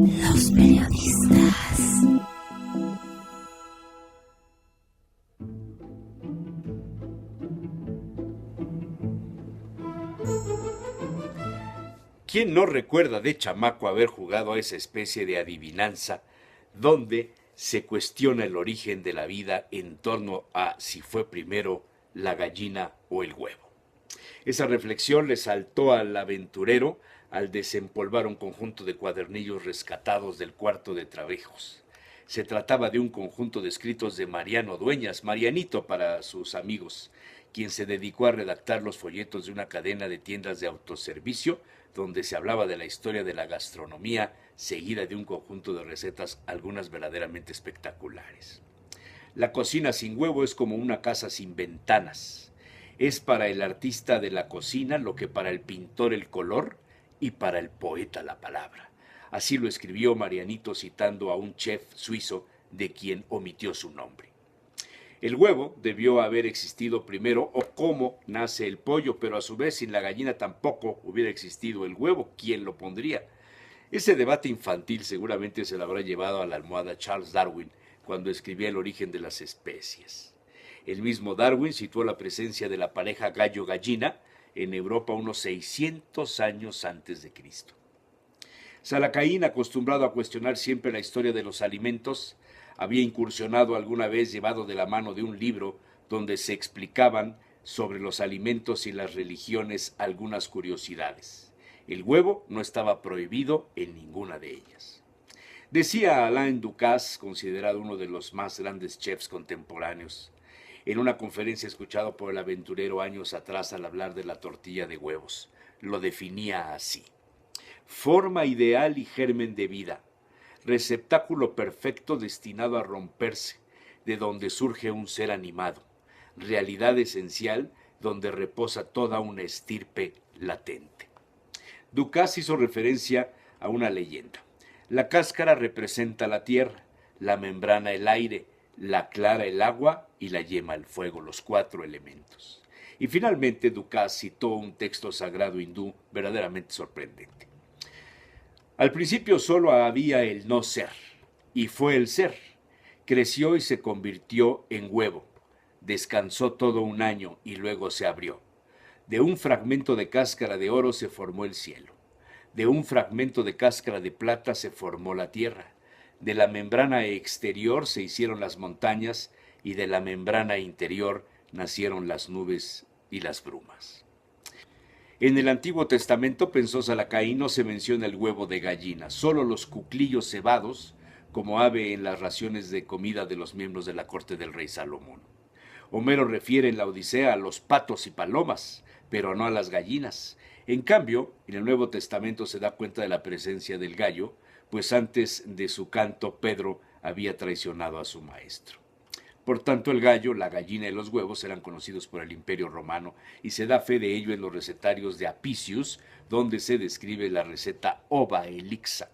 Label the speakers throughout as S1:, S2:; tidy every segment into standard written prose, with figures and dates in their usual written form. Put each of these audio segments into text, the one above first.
S1: Los periodistas.
S2: ¿Quién no recuerda de chamaco haber jugado a esa especie de adivinanza donde se cuestiona el origen de la vida en torno a si fue primero la gallina o el huevo? Esa reflexión le saltó al aventurero al desempolvar un conjunto de cuadernillos rescatados del cuarto de trabajos. Se trataba de un conjunto de escritos de Mariano Dueñas, Marianito para sus amigos, quien se dedicó a redactar los folletos de una cadena de tiendas de autoservicio donde se hablaba de la historia de la gastronomía, seguida de un conjunto de recetas, algunas verdaderamente espectaculares. La cocina sin huevo es como una casa sin ventanas. Es para el artista de la cocina lo que para el pintor el color y para el poeta la palabra. Así lo escribió Marianito citando a un chef suizo de quien omitió su nombre. El huevo debió haber existido primero, o cómo nace el pollo, pero a su vez sin la gallina tampoco hubiera existido el huevo. ¿Quién lo pondría? Ese debate infantil seguramente se lo habrá llevado a la almohada Charles Darwin cuando escribía El origen de las especies. El mismo Darwin situó la presencia de la pareja gallo-gallina en Europa unos 600 años antes de Cristo. Salacaín, acostumbrado a cuestionar siempre la historia de los alimentos, había incursionado alguna vez llevado de la mano de un libro donde se explicaban sobre los alimentos y las religiones algunas curiosidades. El huevo no estaba prohibido en ninguna de ellas. Decía Alain Ducasse, considerado uno de los más grandes chefs contemporáneos, en una conferencia escuchada por el aventurero años atrás al hablar de la tortilla de huevos, lo definía así: forma ideal y germen de vida, receptáculo perfecto destinado a romperse, de donde surge un ser animado, realidad esencial donde reposa toda una estirpe latente. Ducasse hizo referencia a una leyenda. La cáscara representa la tierra, la membrana el aire, la clara el agua y la yema el fuego, los 4 elementos. Y finalmente Ducasse citó un texto sagrado hindú verdaderamente sorprendente. Al principio solo había el no ser, y fue el ser. Creció y se convirtió en huevo. Descansó todo un año y luego se abrió. De un fragmento de cáscara de oro se formó el cielo. De un fragmento de cáscara de plata se formó la tierra. De la membrana exterior se hicieron las montañas y de la membrana interior nacieron las nubes y las brumas. En el Antiguo Testamento, pensó Salacaín, no se menciona el huevo de gallina, solo los cuclillos cebados, como ave en las raciones de comida de los miembros de la corte del rey Salomón. Homero refiere en la Odisea a los patos y palomas, pero no a las gallinas. En cambio, en el Nuevo Testamento se da cuenta de la presencia del gallo, pues antes de su canto Pedro había traicionado a su maestro. Por tanto, el gallo, la gallina y los huevos eran conocidos por el Imperio Romano y se da fe de ello en los recetarios de Apicius, donde se describe la receta ova elixa.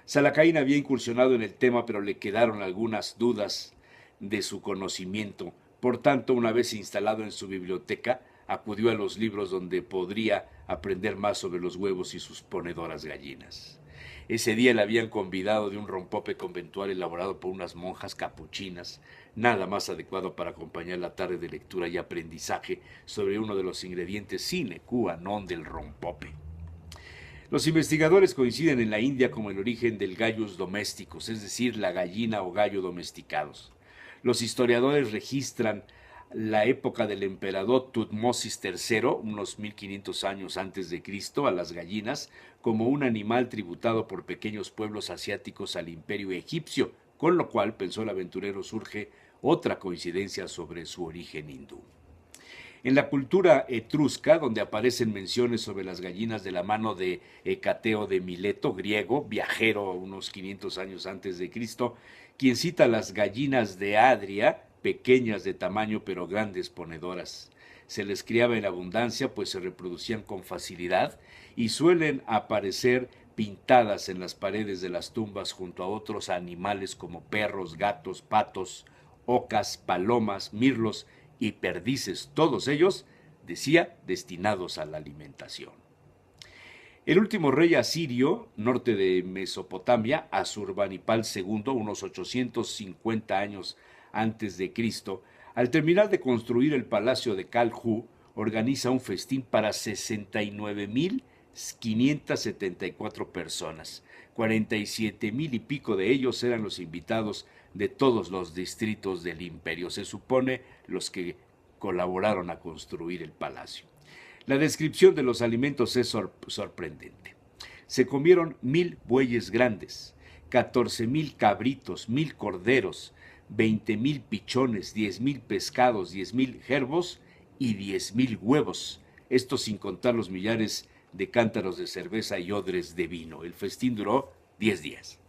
S2: Salacaín había incursionado en el tema, pero le quedaron algunas dudas de su conocimiento. Por tanto, una vez instalado en su biblioteca, acudió a los libros donde podría aprender más sobre los huevos y sus ponedoras gallinas. Ese día le habían convidado de un rompope conventual elaborado por unas monjas capuchinas, nada más adecuado para acompañar la tarde de lectura y aprendizaje sobre uno de los ingredientes sine qua non del rompope. Los investigadores coinciden en la India como el origen del gallus domesticus, es decir, la gallina o gallo domesticados. Los historiadores registran la época del emperador Tutmosis III, unos 1500 años antes de Cristo, a las gallinas como un animal tributado por pequeños pueblos asiáticos al imperio egipcio, con lo cual, pensó el aventurero, surge otra coincidencia sobre su origen hindú. En la cultura etrusca, donde aparecen menciones sobre las gallinas de la mano de Hecateo de Mileto, griego, viajero unos 500 años antes de Cristo, quien cita las gallinas de Adria, pequeñas de tamaño pero grandes ponedoras. Se les criaba en abundancia, pues se reproducían con facilidad y suelen aparecer pintadas en las paredes de las tumbas junto a otros animales como perros, gatos, patos, ocas, palomas, mirlos y perdices, todos ellos, decía, destinados a la alimentación. El último rey asirio, norte de Mesopotamia, Asurbanipal II, unos 850 años antes de Cristo, al terminar de construir el palacio de Kalhu, organiza un festín para 69.574 personas. 47.000 y pico de ellos eran los invitados de todos los distritos del imperio, se supone los que colaboraron a construir el palacio. La descripción de los alimentos es sorprendente. Se comieron 1,000 bueyes grandes, 14,000 cabritos, 1,000 corderos, 20,000 pichones, 10,000 pescados, 10,000 jerbos y 10,000 huevos. Esto sin contar los millares de cántaros de cerveza y odres de vino. El festín duró 10 días.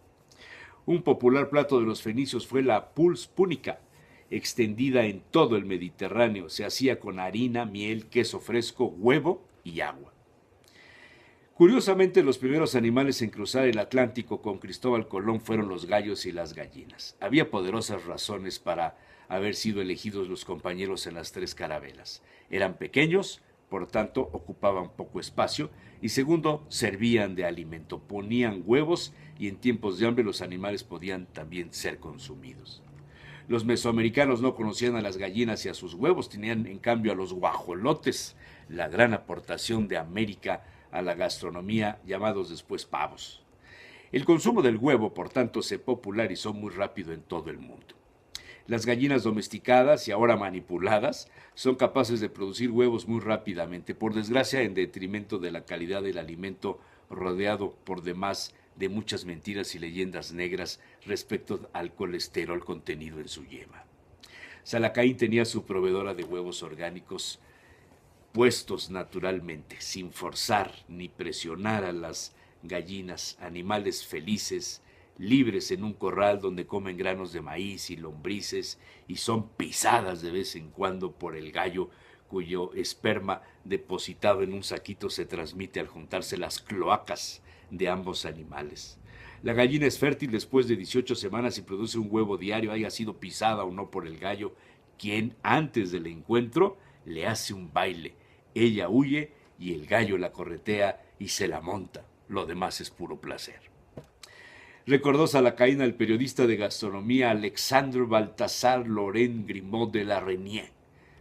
S2: Un popular plato de los fenicios fue la pulse púnica, extendida en todo el Mediterráneo. Se hacía con harina, miel, queso fresco, huevo y agua. Curiosamente, los primeros animales en cruzar el Atlántico con Cristóbal Colón fueron los gallos y las gallinas. Había poderosas razones para haber sido elegidos los compañeros en las 3 carabelas. Eran pequeños, por tanto ocupaban poco espacio, y segundo, servían de alimento, ponían huevos y en tiempos de hambre los animales podían también ser consumidos. Los mesoamericanos no conocían a las gallinas y a sus huevos, tenían en cambio a los guajolotes, la gran aportación de América a la gastronomía, llamados después pavos. El consumo del huevo, por tanto, se popularizó muy rápido en todo el mundo. Las gallinas domesticadas y ahora manipuladas son capaces de producir huevos muy rápidamente, por desgracia en detrimento de la calidad del alimento, rodeado por demás de muchas mentiras y leyendas negras respecto al colesterol contenido en su yema. Salacaín tenía su proveedora de huevos orgánicos puestos naturalmente, sin forzar ni presionar a las gallinas, animales felices, libres en un corral donde comen granos de maíz y lombrices y son pisadas de vez en cuando por el gallo, cuyo esperma depositado en un saquito se transmite al juntarse las cloacas de ambos animales. La gallina es fértil después de 18 semanas y produce un huevo diario, haya sido pisada o no por el gallo, quien antes del encuentro le hace un baile. Ella huye y el gallo la corretea y se la monta. Lo demás es puro placer. Recordó Salacaín al periodista de gastronomía Alexandre Balthazar Laurent Grimaud de la Reynie,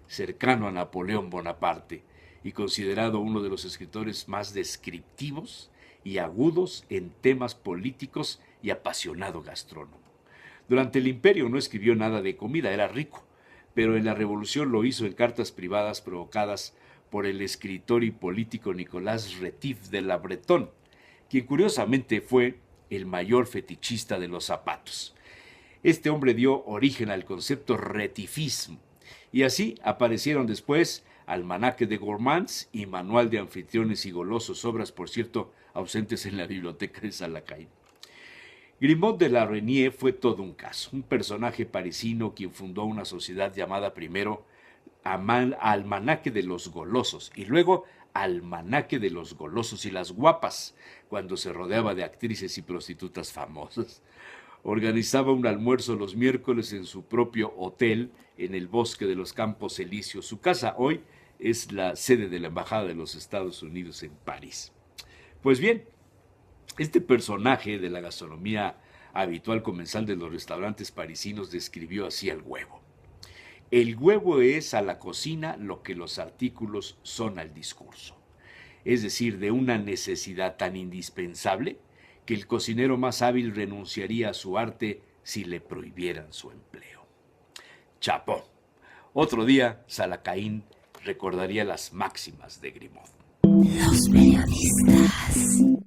S2: cercano a Napoleón Bonaparte y considerado uno de los escritores más descriptivos y agudos en temas políticos y apasionado gastrónomo. Durante el imperio no escribió nada de comida, era rico, pero en la revolución lo hizo en cartas privadas provocadas por el escritor y político Nicolas Rétif de la Bretonne, quien curiosamente fue el mayor fetichista de los zapatos. Este hombre dio origen al concepto retifismo, y así aparecieron después Almanaque de Gourmands y Manual de Anfitriones y Golosos, obras, por cierto, ausentes en la biblioteca de Salacaín. Grimaud de la Reynie fue todo un caso, un personaje parisino quien fundó una sociedad llamada primero Almanaque de los Golosos y luego Almanaque de los Golosos y las Guapas, cuando se rodeaba de actrices y prostitutas famosas. Organizaba un almuerzo los miércoles en su propio hotel en el bosque de los Campos Elíseos. Su casa hoy es la sede de la Embajada de los Estados Unidos en París. Pues bien, este personaje de la gastronomía habitual comensal de los restaurantes parisinos describió así al huevo. El huevo es a la cocina lo que los artículos son al discurso, es decir, de una necesidad tan indispensable que el cocinero más hábil renunciaría a su arte si le prohibieran su empleo. Chapó. Otro día, Salacaín recordaría las máximas de Grimaud.
S1: Los periodistas.